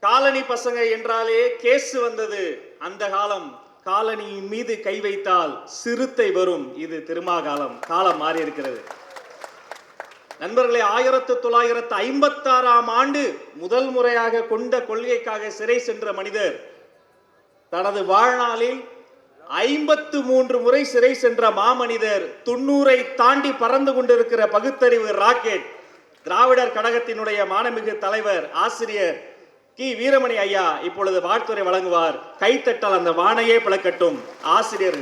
Colony பசங்க என்றாலே case வந்தது அந்த காலம். காலனியின் மீது கை வைத்தால் சிறுத்தை வரும். இது திருமாகாலம். காலம் மாறி இருக்கிறது நண்பர்களே. 1956ஆம் ஆண்டு முதல் முறையாக கொண்ட கொள்கைக்காக சிறை சென்ற மனிதர் தனது வாழ்நாளில் 53 முறை சிறை சென்ற மாமனிதர், 90ஐ தாண்டி பறந்து கொண்டிருக்கிற பகுத்தறிவு ராக்கெட், திராவிடர் கழகத்தினுடைய மாண்புமிகு தலைவர் ஆசிரியர் கி வீரமணி ஐயா இப்பொழுது வாழ்த்துரை வழங்குவார். கைத்தட்டல் அந்த வானையே பிளக்கட்டும். ஆசிரியர்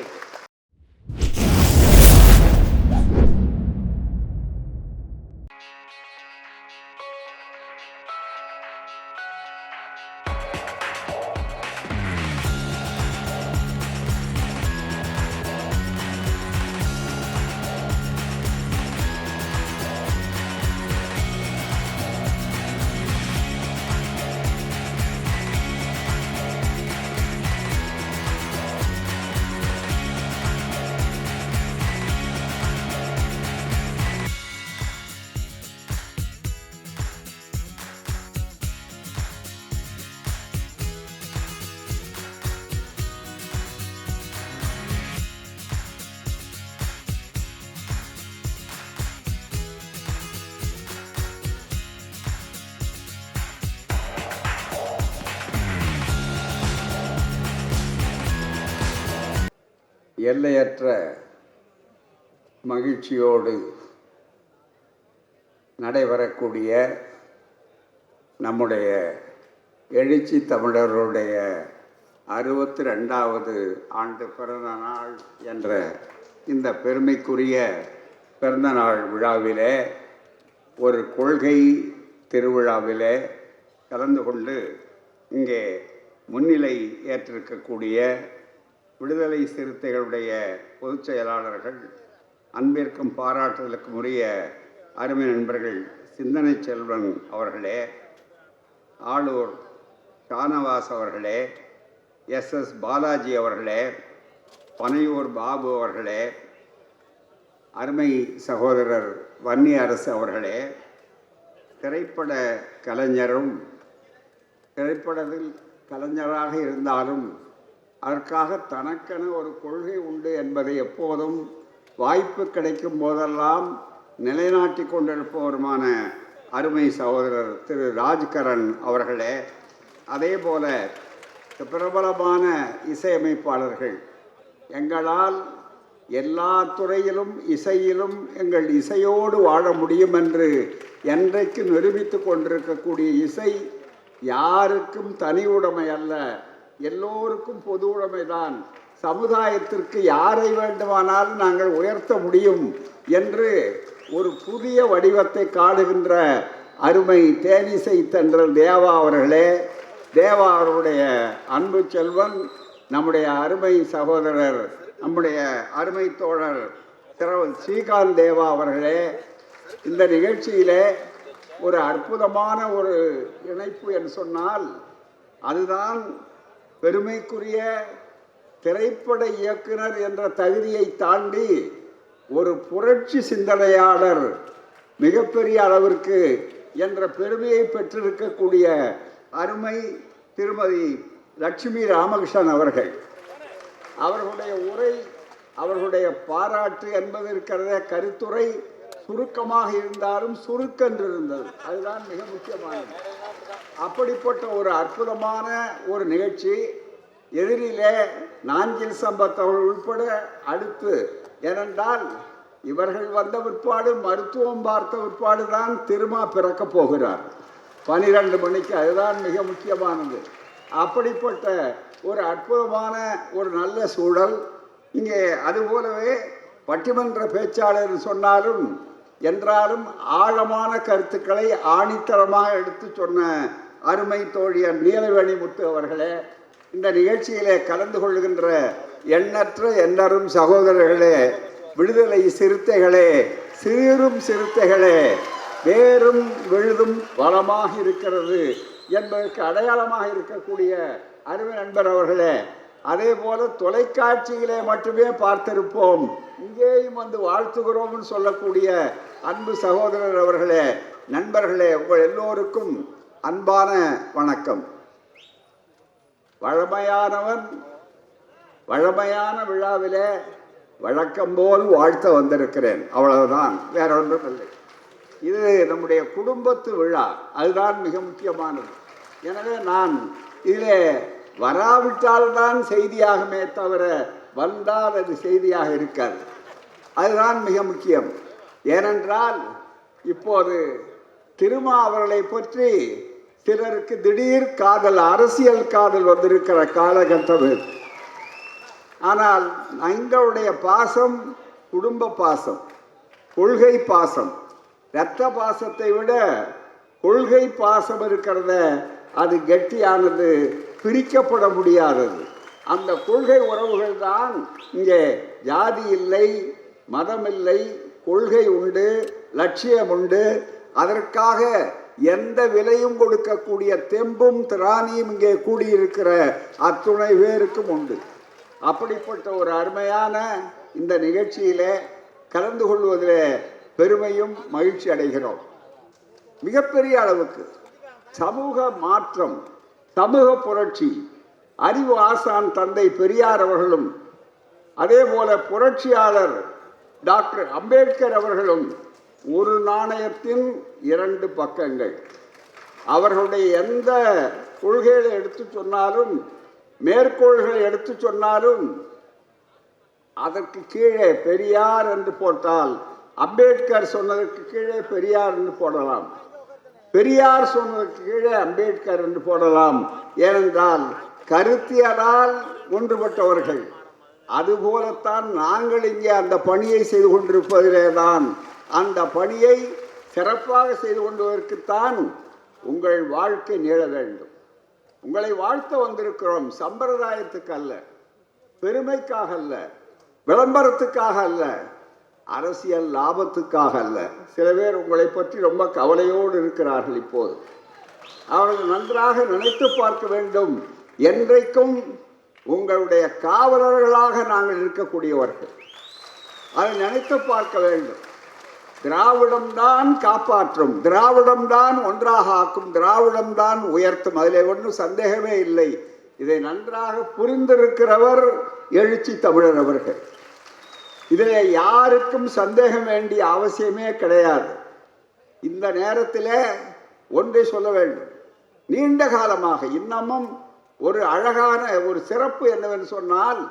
எல்லையற்ற மகிழ்ச்சியோடு நடைபெறக்கூடிய நம்முடைய எழுச்சி தமிழருடைய 62வது ஆண்டு பிறந்த நாள் என்ற இந்த பெருமைக்குரிய பிறந்தநாள் விழாவிலே, ஒரு கொள்கை திருவிழாவிலே கலந்து கொண்டு இங்கே முன்னிலை ஏற்றிருக்கக்கூடிய விடுதலை சிறுத்தைகளுடைய பொதுச் செயலாளர்கள், அன்பிற்கும் பாராட்டுதலுக்கும் உரிய அருமை நண்பர்கள் சிந்தனை செல்வன் அவர்களே, ஆளூர் ஷானவாஸ் அவர்களே, எஸ் பாலாஜி அவர்களே, பனையூர் பாபு அவர்களே, அருமை சகோதரர் வன்னி அரசு அவர்களே, திரைப்பட கலைஞரும் திரைப்படத்தில் கலைஞராக இருந்தாலும் அதற்காக தனக்கென ஒரு கொள்கை உண்டு என்பதை எப்போதும் வாய்ப்பு கிடைக்கும் போதெல்லாம் நிலைநாட்டி கொண்டிருப்பவருமான அருமை சகோதரர் திரு ராஜ்கரன் அவர்களே, அதே போல பிரபலமான இசையமைப்பாளர்கள், எங்களால் எல்லா துறையிலும் இசையிலும் எங்கள் இசையோடு வாழ முடியும் என்று என்றைக்கு நிரூபித்து கொண்டிருக்கக்கூடிய இசை யாருக்கும் தனி உடைமை அல்ல, எல்லோருக்கும் பொது உடைமைதான். சமுதாயத்திற்கு யாரை வேண்டுமானாலும் நாங்கள் உயர்த்த முடியும் என்று ஒரு புதிய வடிவத்தை காணுகின்ற அருமை தேனிசை தென்றல் தேவா அவர்களே, தேவா அவருடைய அன்பு செல்வன், நம்முடைய அருமை சகோதரர், நம்முடைய அருமை தோழர் ஸ்ரீகாந்த் தேவா அவர்களே, இந்த நிகழ்ச்சியிலே ஒரு அற்புதமான ஒரு இணைப்பு என்று சொன்னால் அதுதான் பெருமைக்குரிய திரைப்பட இயக்குனர் என்ற தகுதியை தாண்டி ஒரு புரட்சி சிந்தனையாளர் மிகப்பெரிய அளவிற்கு என்ற பெருமையை பெற்றிருக்கக்கூடிய அருமை திருமதி லட்சுமி ராமகிருஷ்ணன் அவர்கள். அவர்களுடைய உரை, அவர்களுடைய பாராட்டு என்பது இருக்கிறத கருத்துரை சுருக்கமாக இருந்தாலும் சுருக்கென்று இருந்தது. அதுதான் மிக முக்கியமானது. அப்படிப்பட்ட ஒரு அற்புதமான ஒரு நிகழ்ச்சி. எதிரிலே நாஞ்சில் சம்பத் அவர்கள் உட்பட அடுத்து, ஏனென்றால் இவர்கள் வந்த பிற்பாடு மருத்துவம் பார்த்த பிற்பாடு தான் திருமா பிறக்கப் போகிறார் 12 மணிக்கு. அதுதான் மிக முக்கியமானது. அப்படிப்பட்ட ஒரு அற்புதமான ஒரு நல்ல சூழல் இங்கே. அதுபோலவே பட்டிமன்ற பேச்சாளர் சொன்னாலும் என்றாலும் ஆழமான கருத்துக்களை ஆணித்தரமாக எடுத்து சொன்ன அருமை தோழியர் நீலவேணி முத்து அவர்களே, இந்த நிகழ்ச்சியிலே கலந்து கொள்கின்ற எண்ணற்ற எண்ணரும் சகோதரர்களே, விடுதலை சிறுத்தைகளே, சீரும் சிறுத்தைகளே, வேரும் விழுதும் வளமாக இருக்கிறது என்பதற்கு அடையாளமாக இருக்கக்கூடிய அருமை நண்பர் அவர்களே, அதே போல தொலைக்காட்சியிலே மட்டுமே பார்த்திருப்போம், இங்கேயும் வந்து வாழ்த்துகிறோம்னு சொல்லக்கூடிய அன்பு சகோதரர் அவர்களே, நண்பர்களே, உங்கள் எல்லோருக்கும் அன்பான வணக்கம். வழமையானவன் வழமையான விழாவிலே வழக்கம் போல் வாழ்த்த வந்திருக்கிறேன், அவ்வளவுதான், வேற ஒன்றும் இல்லை. இது நம்முடைய குடும்பத்து விழா, அதுதான் மிக முக்கியமானது. எனவே நான் இதிலே வராவிட்டால்தான் செய்தியாகுமே தவிர வந்தால் அது செய்தியாக இருக்காது. அதுதான் மிக முக்கியம். ஏனென்றால் இப்போது திருமா அவர்களை பற்றி சிலருக்கு திடீர் காதல், அரசியல் காதல் வந்திருக்கிற காலகட்டம் இது. ஆனால் எங்களுடைய பாசம் குடும்ப பாசம், கொள்கை பாசம். இரத்த பாசத்தை விட கொள்கை பாசம் இருக்கிறத, அது கெட்டியானது, பிரிக்கப்பட முடியாதது. அந்த கொள்கை உறவுகள் தான் இங்கே ஜாதி இல்லை, மதம் இல்லை, கொள்கை உண்டு, லட்சியம் உண்டு. அதற்காக எந்த விலையும் கொடுக்கக்கூடிய தெம்பும் திராணியும் இங்கே கூடியிருக்கிற அத்துணை பேருக்கும் உண்டு. அப்படிப்பட்ட ஒரு அருமையான இந்த நிகழ்ச்சியிலே கலந்து கொள்வதில் பெருமையும் மகிழ்ச்சி அடைகிறோம். மிகப்பெரிய அளவுக்கு சமூக மாற்றம், சமூக புரட்சி, அறிவு ஆசான் தந்தை பெரியார் அவர்களும், அதே போல புரட்சியாளர் டாக்டர் அம்பேத்கர் அவர்களும் ஒரு நாணயத்தின் இரண்டு பக்கங்கள். அவர்களுடைய எந்த கொள்கைகளை எடுத்து சொன்னாலும், மேற்கோள்களை எடுத்து சொன்னாலும், அதற்கு கீழே பெரியார் என்று போட்டால் அம்பேத்கர் சொன்னதற்கு கீழே பெரியார் என்று போடலாம், பெரியார் சொன்னதற்கு கீழே அம்பேத்கர் என்று போடலாம். ஏனென்றால் கருத்தியலால் ஒன்றுபட்டவர்கள். அதுபோலத்தான் நாங்கள் இங்கே அந்த பணியை செய்து கொண்டிருப்பதிலே தான், அந்த பணியை சிறப்பாக செய்து கொண்டதற்குத்தான் உங்கள் வாழ்க்கை நீள வேண்டும். உங்களை வாழ்த்த வந்திருக்கிறோம், சம்பிரதாயத்துக்கு அல்ல, பெருமைக்காக அல்ல, விளம்பரத்துக்காக அல்ல, அரசியல் லாபத்துக்காக அல்ல. சில பேர் உங்களை பற்றி ரொம்ப கவலையோடு இருக்கிறார்கள். இப்போது அவர்கள் நன்றாக நினைத்து பார்க்க வேண்டும். என்றைக்கும் உங்களுடைய காவலர்களாக நாங்கள் இருக்கக்கூடியவர்கள், அதை நினைத்து பார்க்க வேண்டும். திராவிடம்தான் காப்பாற்றும், திராவிடம்தான் ஒன்றாக ஆக்கும், திராவிடம்தான் உயர்த்தும், அதில் ஒன்றும் சந்தேகமே இல்லை. இதை நன்றாக புரிந்திருக்கிறவர் எழுச்சி தமிழர் அவர்கள். இதில் யாருக்கும் சந்தேகம் வேண்டிய அவசியமே கிடையாது. இந்த நேரத்தில் ஒன்றை சொல்ல வேண்டும். நீண்ட காலமாக இன்னமும் ஒரு அழகான ஒரு சிறப்பு என்னவென்று சொன்னால்,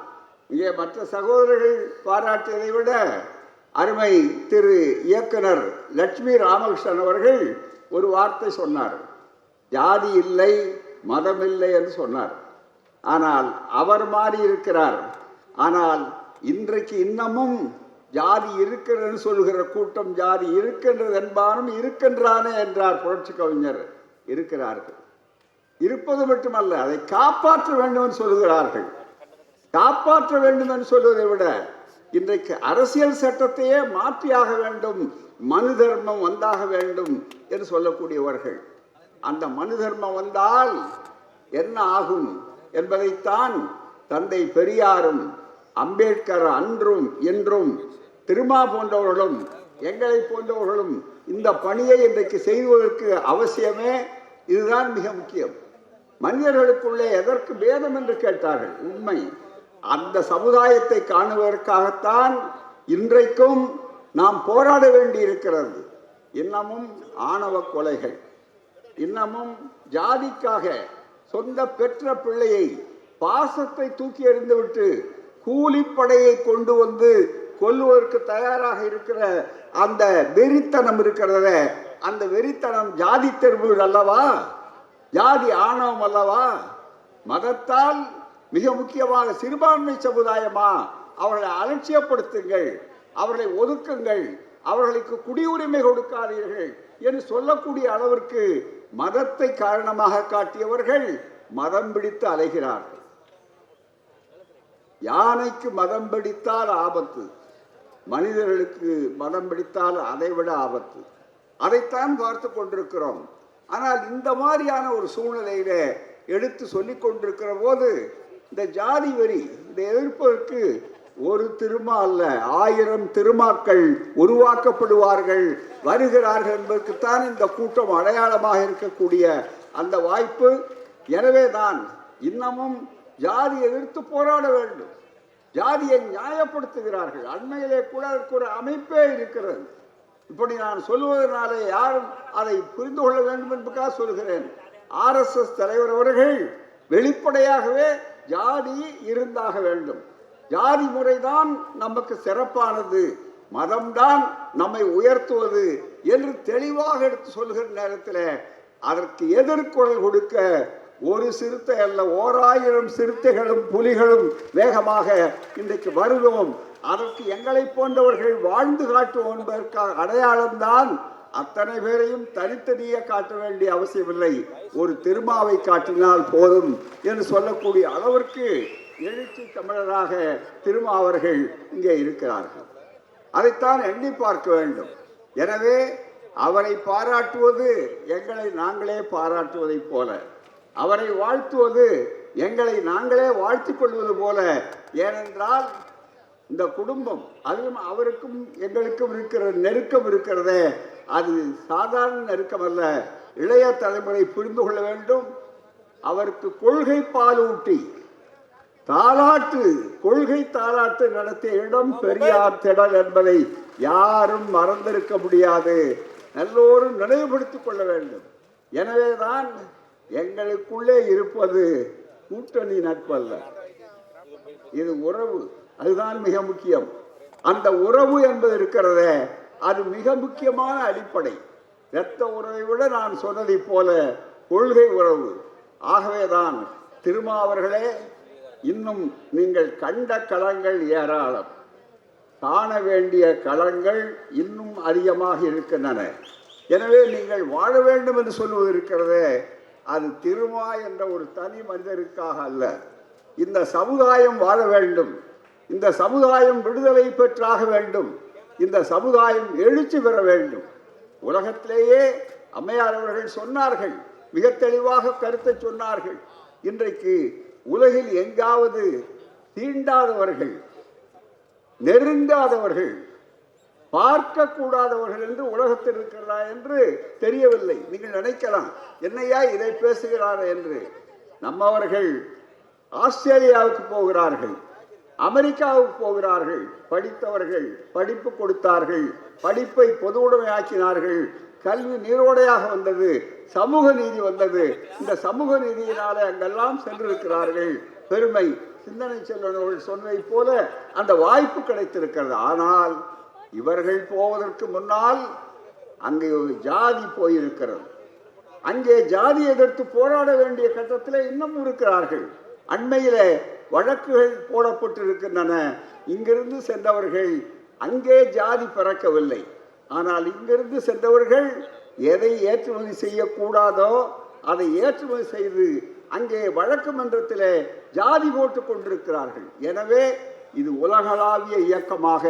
இங்கே மற்ற சகோதரர்கள் பாராட்டியதை விட அருமை திரு இயக்குனர் லட்சுமி ராமகிருஷ்ணன் அவர்கள் ஒரு வார்த்தை சொன்னார். ஜாதி இல்லை, மதம் இல்லை என்று சொன்னார். ஆனால் அவர் மாறி இருக்கிறார். ஆனால் இன்றைக்கு இன்னமும் ஜாதி இருக்கிறது சொல்கிற கூட்டம், ஜாதி இருக்கின்றது என்பானும் இருக்கின்றானே என்றார் புரட்சி கவிஞர். இருக்கிறார்கள், இருப்பது மட்டுமல்ல, அதை காப்பாற்ற வேண்டும் என்று சொல்கிறார்கள். காப்பாற்ற வேண்டும் என்று சொல்வதை விட இன்றைக்கு அரசியல் சட்டத்தையே மாற்றியாக வேண்டும், மனு தர்மம் வந்தாக வேண்டும் என்று சொல்லக்கூடியவர்கள். அந்த மனு தர்மம் வந்தால் என்ன ஆகும் என்பதைத்தான் தந்தை பெரியாரும் அம்பேத்கர் அன்றும் என்றும் திருமா போன்றவர்களும் எங்களை போன்றவர்களும் இந்த பணியை இன்றைக்கு செய்வதற்கு அவசியமே இதுதான் மிக முக்கியம். மனிதர்களுக்குள்ளே எதற்கு பேதம் என்று கேட்டார்கள். உண்மை, அந்த சமுதாயத்தை காணுவதற்காகத்தான் இன்றைக்கும் நாம் போராட வேண்டி இருக்கிறது. இன்னமும் ஆணவ கொலைகள், இன்னமும் ஜாதிக்காக சொந்த பெற்ற பிள்ளையை பாசத்தை தூக்கி எறிந்துவிட்டு கூலிப்படையை கொண்டு வந்து கொல்லுவதற்கு தயாராக இருக்கிற அந்த வெறித்தனம் இருக்கிறத, அந்த வெறித்தனம் ஜாதி தெருவுகள் அல்லவா, ஜாதி ஆணவம் அல்லவா? மதத்தால் மிக முக்கியமாக சிறுபான்மை சமுதாயமா, அவர்களை அலட்சியப்படுத்துங்கள், அவர்களை ஒதுக்குங்கள், அவர்களுக்கு குடியுரிமை கொடுக்காதீர்கள் என்று சொல்லக்கூடிய அளவிற்கு மதத்தை காரணமாக காட்டியவர்கள் மதம் பிடித்து அலைகிறார்கள். யானைக்கு மதம் பிடித்தால் ஆபத்து, மனிதர்களுக்கு மதம் பிடித்தால் அதைவிட ஆபத்து. அதைத்தான் பார்த்து கொண்டிருக்கிறோம். ஆனால் இந்த மாதிரியான ஒரு சூழ்நிலையில எடுத்து சொல்லிக் கொண்டிருக்கிற போது இந்த ஜாதி வரி இதை எதிர்ப்பதற்கு ஒரு திருமா அல்ல, 1000 திருமாக்கள் உருவாக்கப்படுவார்கள், வருகிறார்கள் என்பதற்குத்தான் இந்த கூட்டம் அடையாளமாக இருக்கக்கூடிய அந்த வாய்ப்பு. எனவே தான் இன்னமும் ஜாதி எதிர்த்து போராட வேண்டும். ஜாதியை நியாயப்படுத்துகிறார்கள். அண்மையிலே கூட அதற்கு ஒரு அமைப்பே இருக்கிறது. இப்படி நான் சொல்லுவதனாலே யாரும் அதை புரிந்து கொள்ள வேண்டும் என்பதற்காக சொல்கிறேன். RSS தலைவர் அவர்கள் வெளிப்படையாகவே ஜாதி இருந்தாக வேண்டும், ஜாதி முறைதான் நமக்கு சிறப்பானது, மதம்தான் நம்மை உயர்த்துவது என்று தெளிவாக எடுத்து சொல்கிற நேரத்தில் அதற்கு எதிர்குரல் கொடுக்க ஒரு சிறுத்தை அல்ல, 1000 சிறுத்தைகளும் புலிகளும் வேகமாக இன்றைக்கு வருகிறோம். அதற்கு எங்களை போன்றவர்கள் வாழ்ந்து காட்டுவோம் என்பதற்காக அடையாளம்தான். அத்தனை பேரையும் தனித்தனியே காட்ட வேண்டிய அவசியமில்லை, ஒரு திருமாவை காட்டினால் போதும் என்று சொல்லக்கூடிய அளவிற்கு எழுச்சி தமிழராக திருமாவர்கள் இங்கே இருக்கிறார்கள். அதைத்தான் எண்ணி பார்க்க வேண்டும். எனவே அவரை பாராட்டுவது எங்களை நாங்களே பாராட்டுவதைப் போல, அவரை வாழ்த்துவது எங்களை நாங்களே வாழ்த்திக் கொள்வது போல. ஏனென்றால் இந்த குடும்பம், அதுவும் அவருக்கும் எங்களுக்கும் இருக்கிற நெருக்கம் இருக்கிறதே, அது சாதாரண நெருக்கம் அல்ல. இளைய தலைமுறை புரிந்து கொள்ள வேண்டும். அவருக்கு கொள்கை பாலூட்டி கொள்கை தாலாட்டு நடத்திய இடம் பெரியார் திடல் என்பதை யாரும் மறந்திருக்க முடியாது. எல்லோரும் நினைவுபடுத்திக் கொள்ள வேண்டும். எனவேதான் எங்களுக்குள்ளே இருப்பது கூட்டணி நட்பல்ல, இது உறவு. அதுதான் மிக முக்கியம். அந்த உறவு என்பது இருக்கிறதே, அது மிக முக்கியமான அடிப்படை. இரத்த உறவை விட நான் சொன்னதை போல கொள்கை உறவு. ஆகவேதான் திருமாவர்களே, இன்னும் நீங்கள் கண்ட களங்கள் ஏராளம், காண வேண்டிய களங்கள் இன்னும் அதிகமாக இருக்கின்றன. எனவே நீங்கள் வாழ வேண்டும் என்று சொல்வது இருக்கிறதே, அது திருமா என்ற ஒரு தனி மனிதருக்காக அல்ல. இந்த சமுதாயம் வாழ வேண்டும், இந்த சமுதாயம் விடுதலை பெற்றாக வேண்டும், இந்த சமுதாயம் எழுச்சி பெற வேண்டும். உலகத்திலேயே அம்மையார் அவர்கள் சொன்னார்கள், மிக தெளிவாக கருத்தை சொன்னார்கள். இன்றைக்கு உலகில் எங்காவது தீண்டாதவர்கள், நெருங்காதவர்கள், பார்க்கக்கூடாதவர்கள் என்று உலகத்தில் இருக்கிறதா என்று தெரியவில்லை. நீங்கள் நினைக்கலாம், என்னையா இதை பேசுகிறார் என்று. நம்மவர்கள் ஆஸ்திரேலியாவுக்கு போகிறார்கள், அமெரிக்காவுக்கு போகிறார்கள், படித்தவர்கள், படிப்பு கொடுத்தார்கள், படிப்பை பொது உடைமையாக்கினார்கள், கல்வி நீரோடையாக வந்தது, சமூக நீதி வந்தது. இந்த சமூக நீதியினாலே அங்கெல்லாம் சென்றிருக்கிறார்கள். பெருமை. சிந்தனை செல்வர்கள் சொன்னதை போல அந்த வாய்ப்பு கிடைத்திருக்கிறது. ஆனால் இவர்கள் போவதற்கு முன்னால் அங்கே ஒரு ஜாதி போயிருக்கிறது. அங்கே ஜாதி எதிர்த்து போராட வேண்டிய கட்டத்தில் இன்னும் இருக்கிறார்கள். அண்மையில வழக்குகள் போடப்பட்டிருக்கின்றன. இங்கிருந்து சென்றவர்கள் அங்கே ஜாதி பிறக்கவில்லை. ஆனால் இங்கிருந்து சென்றவர்கள் எதை ஏற்றுமதி செய்யக்கூடாதோ அதை ஏற்றுமதி செய்து அங்கே வழக்கு மன்றத்தில் ஜாதி போட்டுக் கொண்டிருக்கிறார்கள். எனவே இது உலகளாவிய இயக்கமாக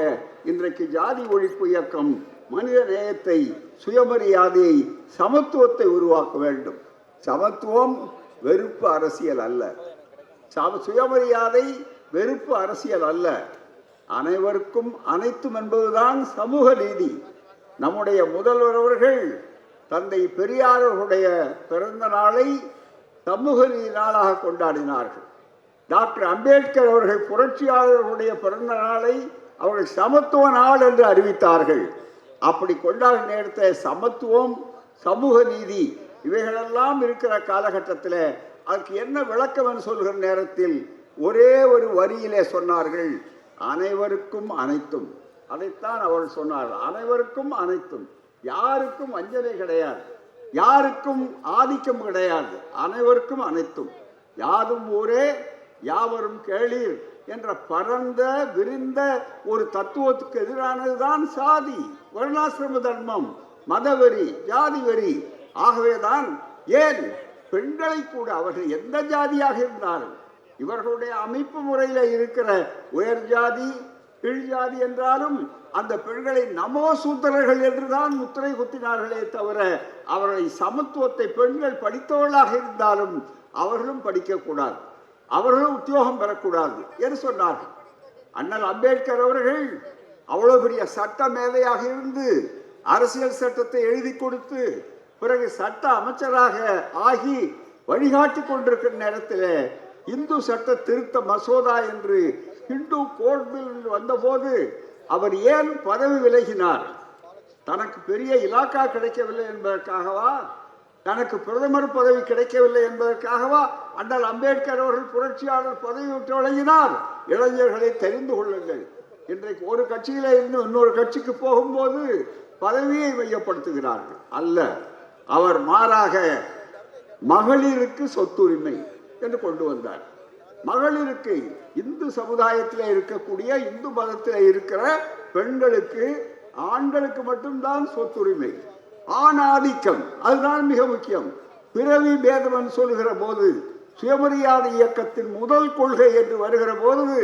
இன்றைக்கு ஜாதி ஒழிப்பு இயக்கம் மனித நேயத்தை, சுயமரியாதையை, சமத்துவத்தை உருவாக்க வேண்டும். சமத்துவம் வெறுப்பு அரசியல் அல்ல, சுயமரியாதை வெறுப்பு அரசியல் அல்ல. அனைவருக்கும் அனைத்தும் என்பதுதான் சமூக நீதி. நம்முடைய முதல்வர் அவர்கள் தந்தை பெரியாரர்களுடைய பிறந்த நாளை சமூக நீதி நாளாக கொண்டாடினார்கள். டாக்டர் அம்பேத்கர் அவர்கள் புரட்சியாளர்களுடைய பிறந்த நாளை அவர்கள் சமத்துவ நாள் என்று அறிவித்தார்கள். அப்படி கொண்டாடும் நேரத்தை சமத்துவம், சமூக நீதி இவைகளெல்லாம் இருக்கிற காலகட்டத்தில் அதுக்கு என்ன விளக்கம் என்று சொல்கிற நேரத்தில் ஒரே ஒரு வரியிலே சொன்னார்கள், அனைவருக்கும் அனைத்தும். அதைத்தான் அவர்கள் சொன்னார்கள், அனைவருக்கும் அனைத்தும். யாருக்கும் வஞ்சனை கிடையாது, யாருக்கும் ஆதிக்கம் கிடையாது, அனைவருக்கும் அனைத்தும். யாதும் ஊரே யாவரும் கேளீர் என்ற பரந்த விரிந்த ஒரு தத்துவத்துக்கு எதிரானதுதான் சாதி, வர்ணாசிரம தர்மம், மதவெறி, ஜாதி வெறி. ஆகவேதான் ஏன் பெண்களை கூட அவர்கள் எந்த ஜாதியாக இருந்தாலும் இவர்களுடைய அமைப்பு முறையில் இருக்கிற உயர் ஜாதி, கீழ் ஜாதி என்றாலும் அந்த பெண்களை நமோ சூத்திரர்கள் என்றுதான் முத்திரை குத்தினார்களே தவிர அவர்களை சமத்துவத்தை, பெண்கள் படித்தவர்களாக இருந்தாலும் அவர்களும் படிக்கக்கூடாது, அவர்களும் உத்தியோகம் பெறக்கூடாது என்று சொன்னார்கள். அண்ணல் அம்பேத்கர் அவர்கள் அவ்வளவு பெரிய சட்ட மேதையாக இருந்து அரசியல் சட்டத்தை எழுதி கொடுத்து பிறகு சட்ட அமைச்சராக ஆகி வழிகாட்டி கொண்டிருக்கிற நேரத்தில் இந்து சட்ட திருத்த மசோதா என்று ஹிந்து கோட் பில் வந்தபோது அவர் ஏன் பதவி விலகினார்? தனக்கு பெரிய இலாக்கா கிடைக்கவில்லை என்பதற்காகவா? தனக்கு பிரதமர் பதவி கிடைக்கவில்லை என்பதற்காகவா அண்ணல் அம்பேத்கர் அவர்கள் புரட்சியாளர் பதவி விட்டு விலகினார்? இளைஞர்களை தெரிந்து கொள்ளுங்கள். இன்றைக்கு ஒரு கட்சியில இருந்து இன்னொரு கட்சிக்கு போகும்போது பதவியை மையப்படுத்துகிறார்கள். அல்ல, அவர் மாறாக மகளிருக்கு சொத்துரிமை என்று கொண்டு வந்தார். மகளிருக்கு இந்து சமுதாயத்தில் இருக்கக்கூடிய இந்து மதத்தில் இருக்கிற பெண்களுக்கு ஆண்களுக்கு மட்டும்தான் சொத்துரிமை. ஆணாதிக்கம் அதுதான் மிக முக்கியம். பிறவி பேதம் சொல்லுகிற போது சுயமரியாதை இயக்கத்தின் முதல் கொள்கை என்று வருகிற போது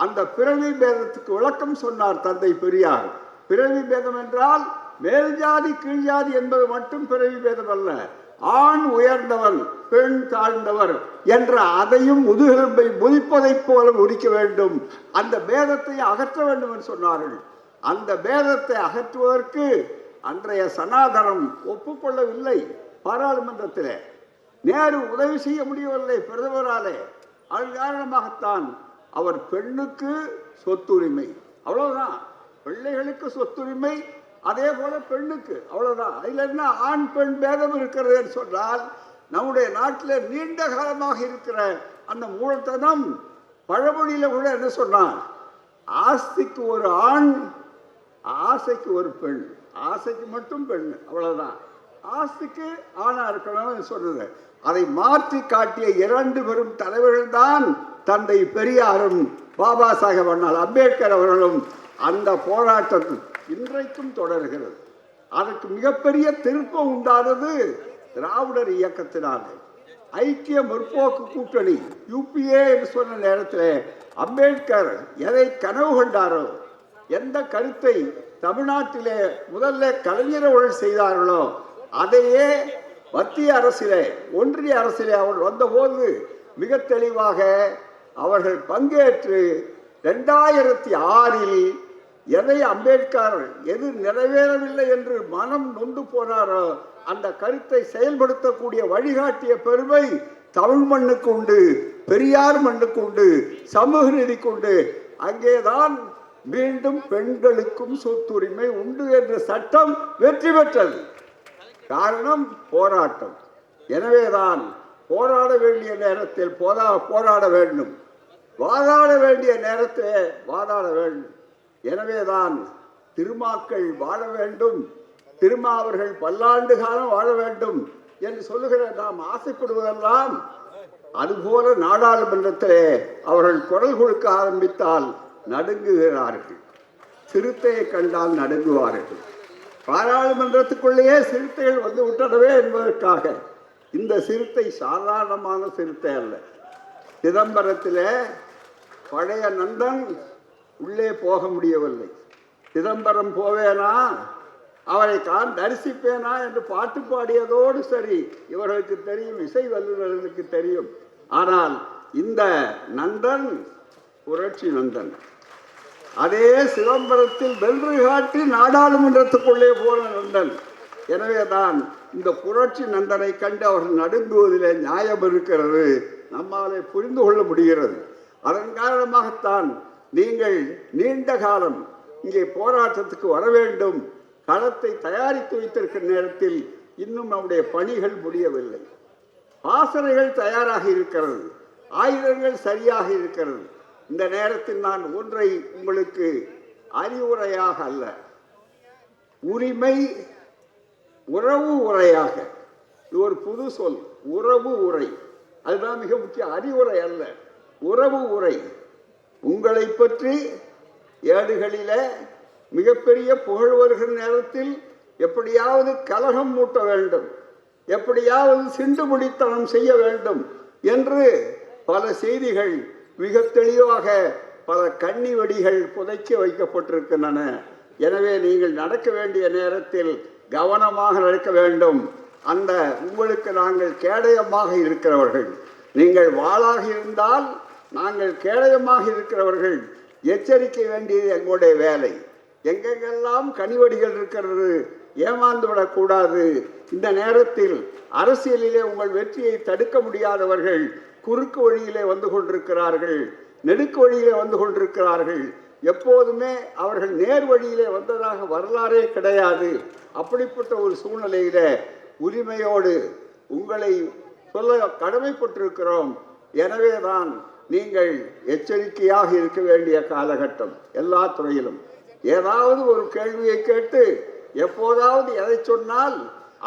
அந்த பிறவி பேதத்துக்கு விளக்கம் சொன்னார் தந்தை பெரியார். பிறவி பேதம் என்றால் மேல் ஜாதி கீழ் ஜாதி என்பது மட்டும் பிறவி பேதம் அல்ல. ஆண் உயர்ந்தவர் பெண் தாழ்ந்தவர் என்ற அதையும் முதுகெலும்பை முதிப்பதைப் போல முடிக்க வேண்டும். அந்த பேதத்தை அகற்ற வேண்டும் என்று சொன்னார்கள். அந்த பேதத்தை அகற்றுவதற்கு அன்றைய சனாதனம் ஒப்புக்கொள்ளவில்லை. பாராளுமன்றத்தில் நேரு உதவி செய்ய முடியவில்லை பிரதமராலே. அதன் காரணமாகத்தான் அவர் பெண்ணுக்கு சொத்துரிமை, அவ்வளவுதான். பிள்ளைகளுக்கு சொத்துரிமை, அதே போல பெண்ணுக்கு, அவ்வளவுதான். அதுல என்ன ஆண் பெண் பேதம் இருக்கிறது என்று சொன்னால் நம்முடைய நாட்டில் நீண்ட காலமாக இருக்கிற அந்த மூலத்தனம். பழமொழியில கூட என்ன சொன்னார்? ஆஸ்திக்கு ஒரு ஆண், ஆசைக்கு ஒரு பெண். ஆசைக்கு மட்டும் பெண், அவ்வளவுதான். ஆஸ்திக்கு ஆணா இருக்கணும் சொன்னது. அதை மாற்றி காட்டிய இரண்டு பெரும் தலைவர்கள் தான் தந்தை பெரியாரும் பாபா சாஹேப் அண்ணல் அம்பேத்கர் அவர்களும். அந்த போராட்டம் இன்றைக்கும் தொடர்கிறது. அதற்கு மிகப்பெரிய திருப்பம் உண்டானது திராவிடர் இயக்கத்தினாலே. ஐக்கிய முற்போக்கு கூட்டணி யூபிஏ என்று சொன்ன நேரத்தில் அம்பேத்கர் எதை கனவு கண்டாரோ, எந்த கருத்தை தமிழ்நாட்டிலே முதல்ல கலைஞர் அவர்கள் செய்தார்களோ அதையே மத்திய அரசிலே ஒன்றிய அரசிலே அவர்கள் வந்தபோது மிக தெளிவாக அவர்கள் பங்கேற்று 2006 எதை அம்பேத்கர் எது நிறைவேறவில்லை என்று மனம் நொந்து போனாரோ அந்த கருத்தை செயல்படுத்தக்கூடிய வழிகாட்டிய பெருமை தமிழ் மண்ணுக்கு உண்டு, பெரியார் மண்ணுக்கு உண்டு, சமூக நீதிக்கு உண்டு. அங்கேதான் மீண்டும் பெண்களுக்கும் சொத்துரிமை உண்டு என்ற சட்டம் வெற்றி பெற்றது. காரணம் போராட்டம். எனவேதான் போராட வேண்டிய நேரத்தில் போராட வேண்டும், வாதாட வேண்டிய நேரத்தில் வாதாட வேண்டும். எனவேதான் திருமாக்கள் வாழ வேண்டும், திருமாவர்கள் பல்லாண்டு காலம் வாழ வேண்டும் என்று சொல்லுகிற நாம் ஆசைப்படுவதெல்லாம் அதுபோல நாடாளுமன்றத்திலே அவர்கள் குரல் கொடுக்க ஆரம்பித்தால் நடுங்குகிறார்கள். சிறுத்தையை கண்டால் நடுங்குவார்கள். பாராளுமன்றத்துக்குள்ளேயே சிறுத்தைகள் வந்து விட்டனவே என்பதற்காக இந்த சிறுத்தை சாதாரணமான சிறுத்தை அல்ல. சிதம்பரத்திலே பழைய நந்தன் உள்ளே போக முடியவில்லை. சிதம்பரம் போவேனா, அவரை தரிசிப்பேனா என்று பாட்டு பாடியதோடு சரி, இவர்களுக்கு தெரியும், இசை வல்லுநர்களுக்கு தெரியும். ஆனால் இந்த நந்தன் புரட்சி நந்தன். அதே சிதம்பரத்தில் வென்று காட்டி நாடாளுமன்றத்துக்குள்ளே போன நந்தன். எனவேதான் இந்த புரட்சி நந்தனை கண்டு அவர்கள் நடுங்குவதிலே நியாயம் இருக்கிறது, நம்மாலே புரிந்து கொள்ள முடிகிறது. அதன் காரணமாகத்தான் நீங்கள் நீண்ட காலம் இங்கே போராட்டத்துக்கு வர வேண்டும். களத்தை தயாரித்து வைத்திருக்கிற நேரத்தில் இன்னும் நம்முடைய பணிகள் முடியவில்லை. பாசறைகள் தயாராக இருக்கிறது, ஆயுதங்கள் சரியாக இருக்கிறது. இந்த நேரத்தில் நான் ஒன்றை உங்களுக்கு அறிவுரையாக அல்ல, உரிமை உறவு உரையாக, இது ஒரு புது சொல், உறவு உரை, அதுதான் மிக முக்கிய. அறிவுரை அல்ல, உறவு உரை. உங்களை பற்றி ஏடுகளில மிகப்பெரிய புகழ் வருகிற நேரத்தில் எப்படியாவது கலகம் மூட்ட வேண்டும், எப்படியாவது சிண்டு முடித்தனம் செய்ய வேண்டும் என்று பல செய்திகள் மிக தெளிவாக பல கண்ணி வெடிகள் புதைக்க வைக்கப்பட்டிருக்கின்றன. எனவே நீங்கள் நடக்க வேண்டிய நேரத்தில் கவனமாக நடக்க வேண்டும். அந்த உங்களுக்கு நாங்கள் கேடயமாக இருக்கிறவர்கள், நீங்கள் வாளாக இருந்தால் நாங்கள் கேடயமாக இருக்கிறவர்கள். எச்சரிக்கை வேண்டியது எங்களுடைய வேலை. எங்கெங்கெல்லாம் கனிவடிகள் இருக்கிறது ஏமாந்து விடக்கூடாது. இந்த நேரத்தில் அரசியலிலே உங்கள் வெற்றியை தடுக்க முடியாதவர்கள் குறுக்கு வழியிலே வந்து கொண்டிருக்கிறார்கள், நெடுக்கு வழியிலே வந்து கொண்டிருக்கிறார்கள். எப்போதுமே அவர்கள் நேர் வழியிலே வந்ததாக வரலாறே கிடையாது. அப்படிப்பட்ட ஒரு சூழ்நிலையில உரிமையோடு உங்களை சொல்ல கடமைப்பட்டிருக்கிறோம். எனவேதான் நீங்கள் எச்சரிக்கையாக இருக்க வேண்டிய காலகட்டம். எல்லா துறையிலும் ஏதாவது ஒரு கேள்வியை கேட்டு எப்போதாவது எதை சொன்னால்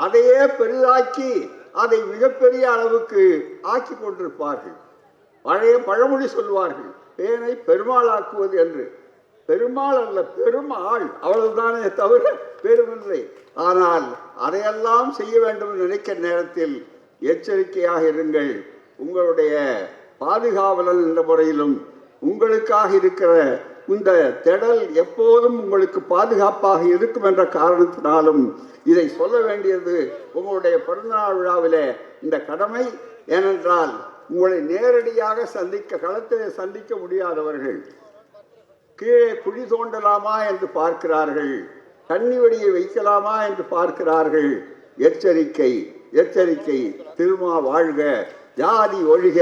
அதையே பெரிதாக்கி அதை மிகப்பெரிய அளவுக்கு ஆக்கி கொண்டிருப்பார்கள். பழைய பழமொழி சொல்வார்கள், பேனை பெருமாளாக்குவது என்று. பெருமாள் அல்ல, பெருமாள், அவ்வளவுதானே தவிர பெருமில்லை. ஆனால் அதையெல்லாம் செய்ய வேண்டும் என்று நினைக்கிற நேரத்தில் எச்சரிக்கையாக இருங்கள். உங்களுடைய பாதுகாவலன் என்ற முறையிலும் உங்களுக்காக இருக்கிற இந்த திடல் எப்போதும் உங்களுக்கு பாதுகாப்பாக இருக்கும் என்ற காரணத்தினாலும் இதை சொல்ல வேண்டியது உங்களுடைய பிறந்தநாள் விழாவிலே இந்த கடமை. ஏனென்றால் உங்களை நேரடியாக களத்தில் சந்திக்க முடியாதவர்கள் கீழே குழி தோண்டலாமா என்று பார்க்கிறார்கள், கண்ணி வெடியை வைக்கலாமா என்று பார்க்கிறார்கள். எச்சரிக்கை, எச்சரிக்கை. திருமா வாழ்க, ஜாதி ஒழிக,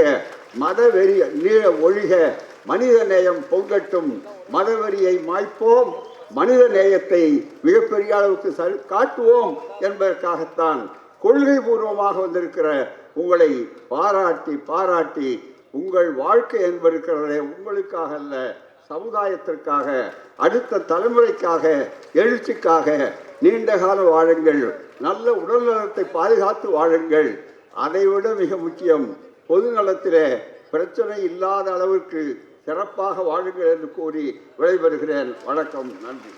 மதவெறி ஒழிக, மனித நேயம் பொங்கட்டும், மதவெறியை மாய்ப்போம், மனித நேயத்தை மிகப்பெரிய அளவுக்கு காட்டுவோம் என்பதற்காகத்தான் கொள்கை பூர்வமாக வந்திருக்கிற உங்களை பாராட்டி பாராட்டி உங்கள் வாழ்க்கை என்பதற்கிறதே உங்களுக்காக அல்ல, சமுதாயத்திற்காக, அடுத்த தலைமுறைக்காக, எழுச்சிக்காக நீண்ட காலம் வாழுங்கள், நல்ல உடல்நலத்தை பாதுகாத்து வாழுங்கள். அதைவிட மிக முக்கியம், பொது நலத்திலே பிரச்சனை இல்லாத அளவிற்கு சிறப்பாக வாழுங்கள் என்று கூறி விடைபெறுகிறேன். வணக்கம், நன்றி.